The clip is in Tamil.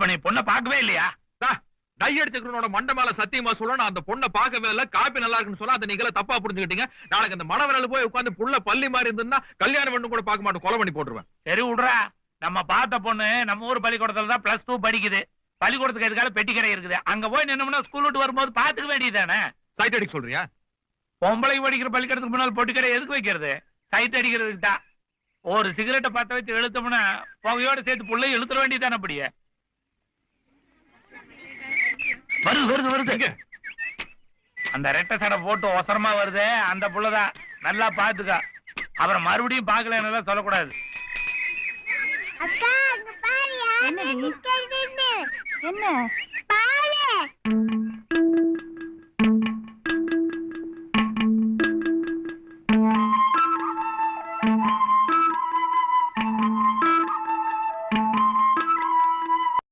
அப்ப நீ பொண்ணை பார்க்கவே இல்லையா? டை அடிச்சுக்கிறோட மண்ட மேல சத்தியமா சொல்லணும், அந்த பொண்ணை பார்க்கவே இல்ல, காப்பி நல்லா இருக்குன்னு சொன்னா அதை நீங்கள தப்பா புரிஞ்சுக்கிட்டீங்க. நாளைக்கு அந்த மணவரல் போய் உட்காந்து புள்ள பள்ளி மாதிரி இருந்ததுன்னா கல்யாணம் பண்ணு கூட பார்க்க மாட்டோம், கொலை பண்ணி போட்டுருவேன். சரி விடுறா, நம்ம பார்த்த பொண்ணு நம்ம ஊர் பள்ளிக்கூடத்துல தான் +2 படிக்குது. பள்ளிக்கூடத்துக்கு எதுக்கால பெட்டி கடை இருக்குது, அங்க போய் நின்னோம்னா ஸ்கூல் விட்டு வரும்போது பாத்துக்க வேண்டியதானே. சைட் அடிக்க சொல்றியா? பொம்பளை படிக்கிற பள்ளிக்கூடத்துக்கு முன்னால் பொட்டி கடை எதுக்கு வைக்கிறது? சைட் அடிக்கிறதுக்கு தான். ஒரு சிகரெட்டை பத்த வச்சு இழுத்தோம்னா புகையோட சேர்த்து புள்ளைய இழுத்துற வேண்டியதானே. அப்படியே வருது வருது வருது, அந்த ரெட்டை சடை போட்டு ஒசரமா வருது, அந்த புள்ளதான். நல்லா பாத்துக்க, அப்புறம் மறுபடியும் பாக்கல சொல்லக்கூடாது. என்ன